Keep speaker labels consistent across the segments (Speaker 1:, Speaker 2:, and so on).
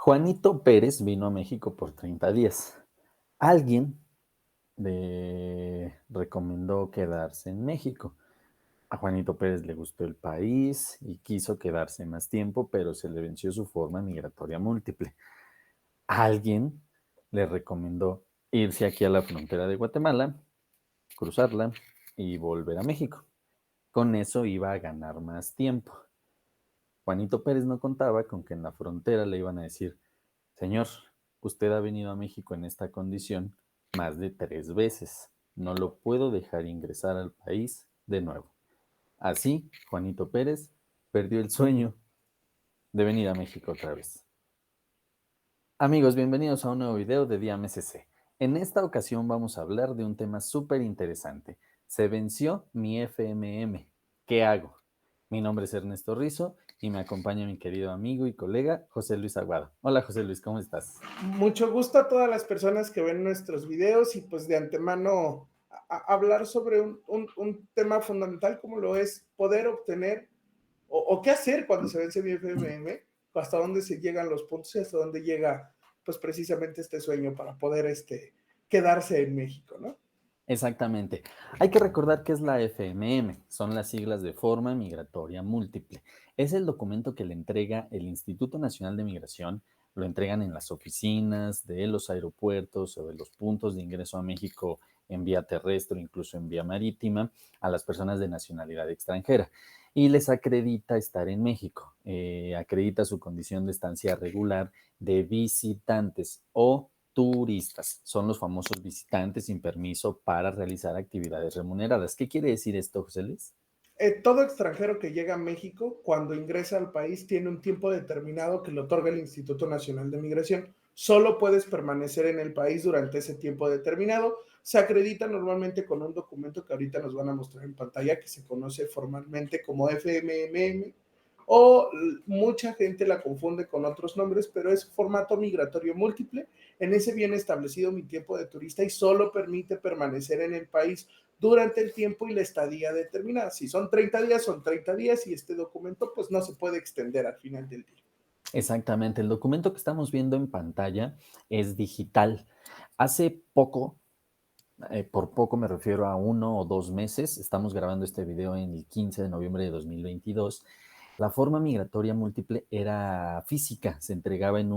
Speaker 1: Juanito Pérez vino a México por 30 días. Alguien le recomendó quedarse en México. A Juanito Pérez le gustó el país y quiso quedarse más tiempo, pero se le venció su forma migratoria múltiple. Alguien le recomendó irse aquí a la frontera de Guatemala, cruzarla y volver a México. Con eso iba a ganar más tiempo. Juanito Pérez no contaba con que en la frontera le iban a decir: señor, usted ha venido a México en esta condición más de 3 veces. No lo puedo dejar ingresar al país de nuevo. Así, Juanito Pérez perdió el sueño de venir a México otra vez. Amigos, bienvenidos a un nuevo video de Día MSC. En esta ocasión vamos a hablar de un tema súper interesante. Se venció mi FMM. ¿Qué hago? Mi nombre es Ernesto Rizo y me acompaña mi querido amigo y colega José Luis Aguado. Hola José Luis, ¿cómo estás?
Speaker 2: Mucho gusto a todas las personas que ven nuestros videos y pues de antemano hablar sobre un tema fundamental como lo es poder obtener o qué hacer cuando se vence mi FMM, hasta dónde se llegan los puntos y hasta dónde llega pues precisamente este sueño para poder quedarse en México, ¿no?
Speaker 1: Exactamente. Hay que recordar qué es la FMM. Son las siglas de Forma Migratoria Múltiple. Es el documento que le entrega el Instituto Nacional de Migración. Lo entregan en las oficinas de los aeropuertos o de los puntos de ingreso a México en vía terrestre, incluso en vía marítima, a las personas de nacionalidad extranjera. Y les acredita estar en México. Acredita su condición de estancia regular de visitantes o turistas. Son los famosos visitantes sin permiso para realizar actividades remuneradas. ¿Qué quiere decir esto, José Luis?
Speaker 2: Todo extranjero que llega a México, cuando ingresa al país, tiene un tiempo determinado que le otorga el Instituto Nacional de Migración. Solo puedes permanecer en el país durante ese tiempo determinado. Se acredita normalmente con un documento que ahorita nos van a mostrar en pantalla, que se conoce formalmente como FMMM, o mucha gente la confunde con otros nombres, pero es formato migratorio múltiple. En ese viene establecido mi tiempo de turista y solo permite permanecer en el país durante el tiempo y la estadía determinada. Si son 30 días, son 30 días y este documento pues no se puede extender al final del día.
Speaker 1: Exactamente, el documento que estamos viendo en pantalla es digital. Hace poco, por poco me refiero a 1 o 2 meses, estamos grabando este video en el 15 de noviembre de 2022. La forma migratoria múltiple era física, se entregaba en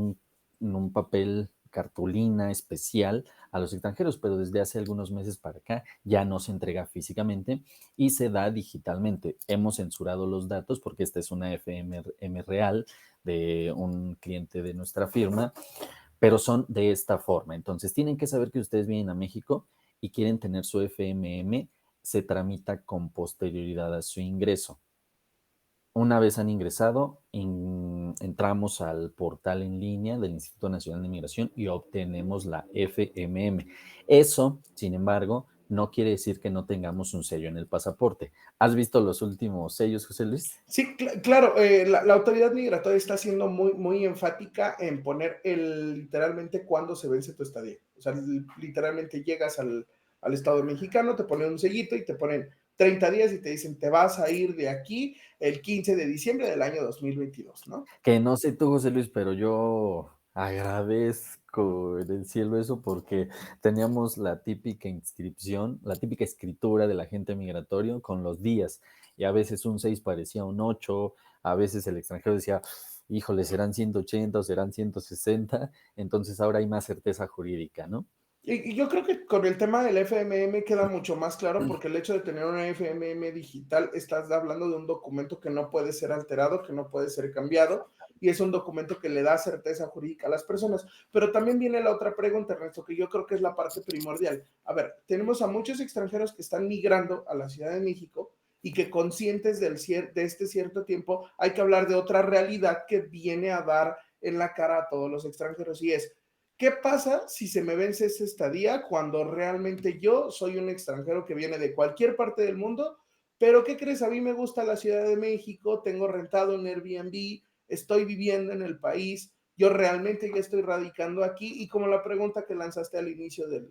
Speaker 1: un papel cartulina especial a los extranjeros, pero desde hace algunos meses para acá ya no se entrega físicamente y se da digitalmente. Hemos censurado los datos porque esta es una FMM real de un cliente de nuestra firma, pero son de esta forma. Entonces tienen que saber que ustedes vienen a México y quieren tener su FMM, se tramita con posterioridad a su ingreso. Una vez han ingresado, entramos al portal en línea del Instituto Nacional de Migración y obtenemos la FMM. Eso, sin embargo, no quiere decir que no tengamos un sello en el pasaporte. ¿Has visto los últimos sellos, José Luis?
Speaker 2: Sí, claro, la autoridad migratoria está siendo muy enfática en poner literalmente cuándo se vence tu estadía. O sea, literalmente llegas al Estado mexicano, te ponen un sellito y te ponen 30 días y te dicen, te vas a ir de aquí el 15 de diciembre del año 2022, ¿no?
Speaker 1: Que no sé tú, José Luis, pero yo agradezco en el cielo eso porque teníamos la típica inscripción, la típica escritura del agente migratorio con los días y a veces un 6 parecía un 8, a veces el extranjero decía, híjole, serán 180 o serán 160, entonces ahora hay más certeza jurídica, ¿no?
Speaker 2: Y yo creo que con el tema del FMM queda mucho más claro porque el hecho de tener una FMM digital, estás hablando de un documento que no puede ser alterado, que no puede ser cambiado, y es un documento que le da certeza jurídica a las personas. Pero también viene la otra pregunta, Ernesto, que yo creo que es la parte primordial. A ver, tenemos a muchos extranjeros que están migrando a la Ciudad de México y que conscientes de este cierto tiempo, hay que hablar de otra realidad que viene a dar en la cara a todos los extranjeros y es, ¿qué pasa si se me vence esa estadía cuando realmente yo soy un extranjero que viene de cualquier parte del mundo? Pero ¿qué crees? A mí me gusta la Ciudad de México, tengo rentado un Airbnb, estoy viviendo en el país, yo realmente ya estoy radicando aquí y como la pregunta que lanzaste al inicio de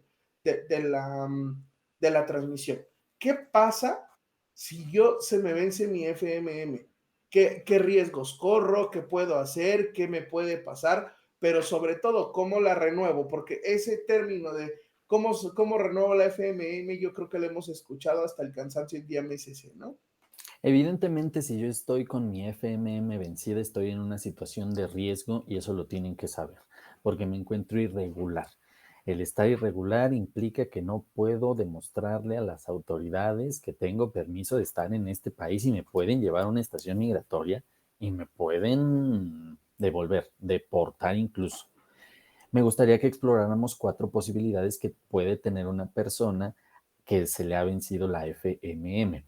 Speaker 2: la transmisión, ¿qué pasa si yo se me vence mi FMM? ¿Qué riesgos corro? ¿Qué puedo hacer? ¿Qué me puede pasar? pero sobre todo, ¿cómo la renuevo? Porque ese término de cómo renuevo la FMM, yo creo que lo hemos escuchado hasta el cansancio en día MSC, ¿no?
Speaker 1: Evidentemente, si yo estoy con mi FMM vencida, estoy en una situación de riesgo y eso lo tienen que saber, porque me encuentro irregular. El estar irregular implica que no puedo demostrarle a las autoridades que tengo permiso de estar en este país y me pueden llevar a una estación migratoria y me pueden devolver, deportar incluso. Me gustaría que exploráramos 4 posibilidades que puede tener una persona que se le ha vencido la FMM.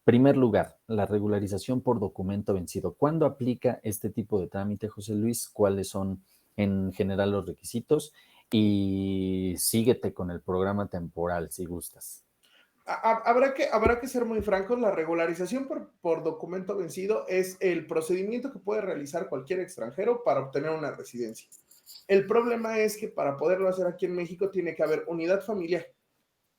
Speaker 1: Primer lugar, la regularización por documento vencido. ¿Cuándo aplica este tipo de trámite, José Luis? ¿Cuáles son en general los requisitos? Y síguete con el programa temporal si gustas.
Speaker 2: Habrá que ser muy francos, la regularización por documento vencido es el procedimiento que puede realizar cualquier extranjero para obtener una residencia. El problema es que para poderlo hacer aquí en México tiene que haber unidad familiar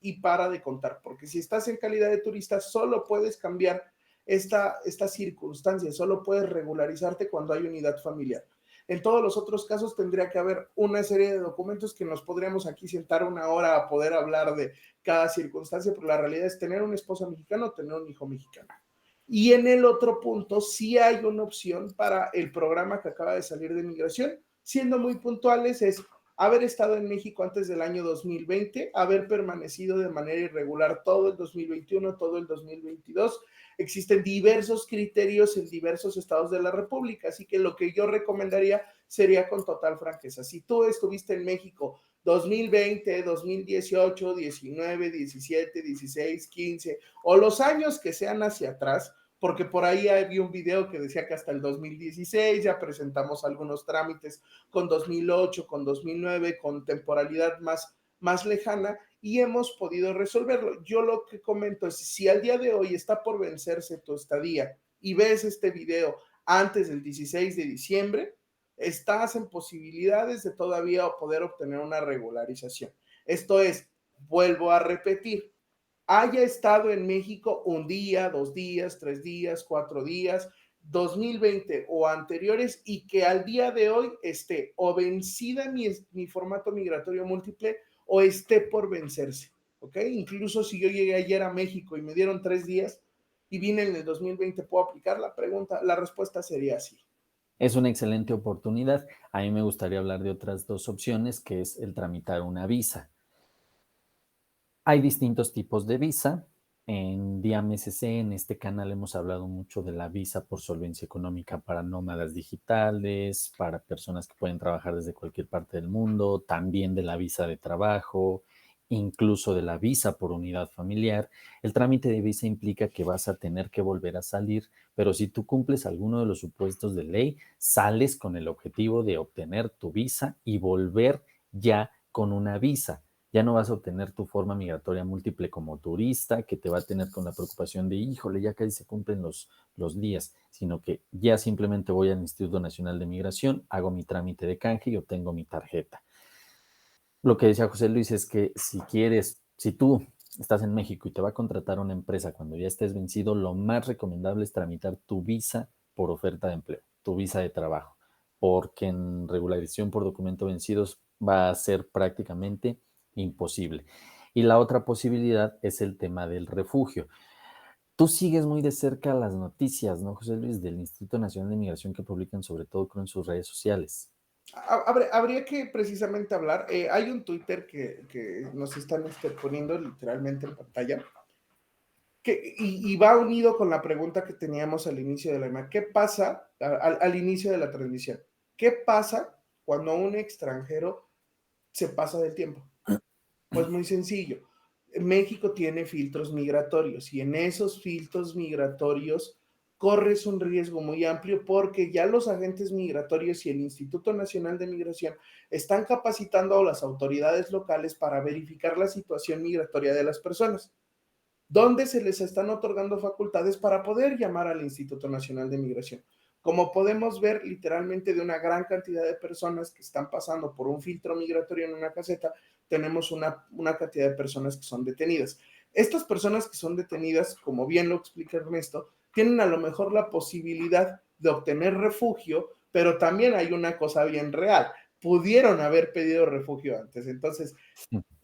Speaker 2: y para de contar, porque si estás en calidad de turista solo puedes cambiar esta circunstancia, solo puedes regularizarte cuando hay unidad familiar. En todos los otros casos tendría que haber una serie de documentos que nos podríamos aquí sentar una hora a poder hablar de cada circunstancia, pero la realidad es tener una esposa mexicana o tener un hijo mexicano. Y en el otro punto, sí hay una opción para el programa que acaba de salir de migración, siendo muy puntuales, es haber estado en México antes del año 2020, haber permanecido de manera irregular todo el 2021, todo el 2022. Existen diversos criterios en diversos estados de la República, así que lo que yo recomendaría sería con total franqueza. Si tú estuviste en México 2020, 2018, 19, 17, 16, 15 o los años que sean hacia atrás, porque por ahí había un video que decía que hasta el 2016 ya presentamos algunos trámites con 2008, con 2009, con temporalidad más lejana y hemos podido resolverlo. Yo lo que comento es, si al día de hoy está por vencerse tu estadía y ves este video antes del 16 de diciembre, estás en posibilidades de todavía poder obtener una regularización. Esto es, vuelvo a repetir, haya estado en México un día, 2 días, 3 días, 4 días, 2020 o anteriores y que al día de hoy esté o vencida mi formato migratorio múltiple o esté por vencerse, ¿ok? Incluso si yo llegué ayer a México y me dieron 3 días y vine en el 2020, ¿puedo aplicar la pregunta? La respuesta sería sí.
Speaker 1: Es una excelente oportunidad. A mí me gustaría hablar de otras 2 opciones, que es el tramitar una visa. Hay distintos tipos de visa. En DIAM-SC, en este canal, hemos hablado mucho de la visa por solvencia económica para nómadas digitales, para personas que pueden trabajar desde cualquier parte del mundo, también de la visa de trabajo, incluso de la visa por unidad familiar. El trámite de visa implica que vas a tener que volver a salir, pero si tú cumples alguno de los supuestos de ley, sales con el objetivo de obtener tu visa y volver ya con una visa. Ya no vas a obtener tu forma migratoria múltiple como turista, que te va a tener con la preocupación de, híjole, ya casi se cumplen los días, sino que ya simplemente voy al Instituto Nacional de Migración, hago mi trámite de canje y obtengo mi tarjeta. Lo que decía José Luis es que si quieres, si tú estás en México y te va a contratar una empresa cuando ya estés vencido, lo más recomendable es tramitar tu visa por oferta de empleo, tu visa de trabajo, porque en regularización por documento vencidos va a ser prácticamente imposible. Y la otra posibilidad es el tema del refugio. Tú sigues muy de cerca las noticias, ¿no, José Luis, del Instituto Nacional de Migración que publican sobre todo creo en sus redes sociales?
Speaker 2: Habría que precisamente hablar, hay un Twitter que nos están poniendo literalmente en pantalla, y va unido con la pregunta que teníamos al inicio de la ¿qué pasa al inicio de la transmisión? ¿Qué pasa cuando un extranjero se pasa del tiempo? Pues muy sencillo. México tiene filtros migratorios y en esos filtros migratorios corres un riesgo muy amplio porque ya los agentes migratorios y el Instituto Nacional de Migración están capacitando a las autoridades locales para verificar la situación migratoria de las personas, donde se les están otorgando facultades para poder llamar al Instituto Nacional de Migración. Como podemos ver, literalmente de una gran cantidad de personas que están pasando por un filtro migratorio en una caseta, tenemos una cantidad de personas que son detenidas. Estas personas que son detenidas, como bien lo explica Ernesto, tienen a lo mejor la posibilidad de obtener refugio, pero también hay una cosa bien real. pudieron haber pedido refugio antes. Entonces,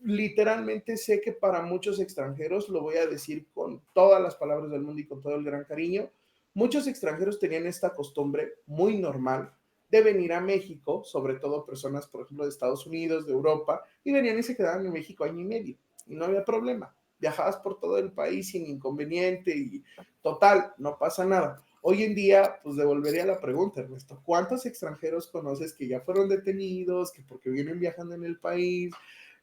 Speaker 2: literalmente sé que para muchos extranjeros, lo voy a decir con todas las palabras del mundo y con todo el gran cariño, muchos extranjeros tenían esta costumbre muy normal de venir a México, sobre todo personas, por ejemplo, de Estados Unidos, de Europa, y venían y se quedaban en México año y medio, y no había problema. Viajabas por todo el país sin inconveniente y total, no pasa nada. Hoy en día, pues devolvería la pregunta, Ernesto, ¿cuántos extranjeros conoces que ya fueron detenidos, que porque vienen viajando en el país,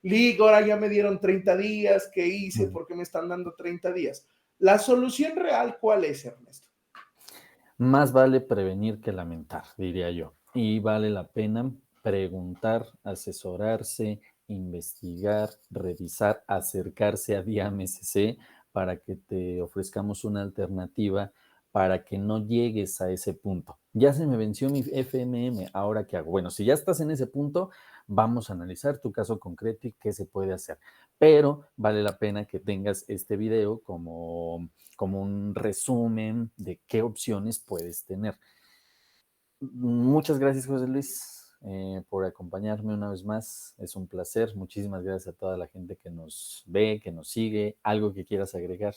Speaker 2: Ligo, ahora ya me dieron 30 días, ¿qué hice? ¿Por qué me están dando 30 días? La solución real, ¿cuál es, Ernesto?
Speaker 1: Más vale prevenir que lamentar, diría yo. Y vale la pena preguntar, asesorarse, investigar, revisar, acercarse a DIAMSC para que te ofrezcamos una alternativa para que no llegues a ese punto. Ya se me venció mi FMM, ¿ahora qué hago? Bueno, si ya estás en ese punto, vamos a analizar tu caso concreto y qué se puede hacer. Pero vale la pena que tengas este video como un resumen de qué opciones puedes tener. Muchas gracias, José Luis, por acompañarme una vez más. Es un placer. Muchísimas gracias a toda la gente que nos ve, que nos sigue. ¿Algo que quieras agregar?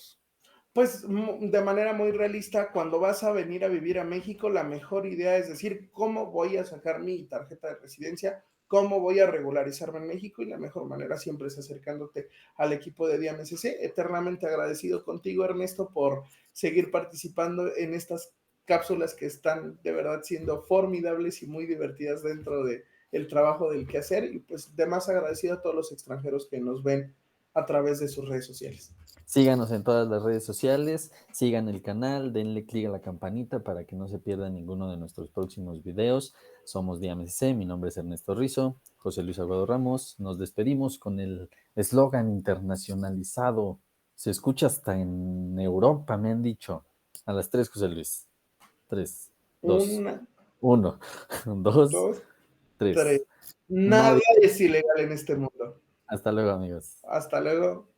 Speaker 2: Pues de manera muy realista, cuando vas a venir a vivir a México, la mejor idea es decir, ¿cómo voy a sacar mi tarjeta de residencia? ¿Cómo voy a regularizarme en México? Y la mejor manera siempre es acercándote al equipo de DIAMSC. Eternamente agradecido contigo, Ernesto, por seguir participando en estas cápsulas que están de verdad siendo formidables y muy divertidas dentro de el trabajo del quehacer. Y pues de más agradecido a todos los extranjeros que nos ven a través de sus redes sociales.
Speaker 1: Síganos en todas las redes sociales, sigan el canal, denle clic a la campanita para que no se pierdan ninguno de nuestros próximos videos. Somos DIAMSC, mi nombre es Ernesto Rizo, José Luis Aguado Ramos. Nos despedimos con el eslogan internacionalizado. Se escucha hasta en Europa, me han dicho. A las 3, José Luis. 3, 2,
Speaker 2: Una,
Speaker 1: 1, 2,
Speaker 2: dos,
Speaker 1: 3.
Speaker 2: tres.
Speaker 1: No,
Speaker 2: Nada es ilegal en este mundo.
Speaker 1: hasta luego, amigos.
Speaker 2: Hasta luego.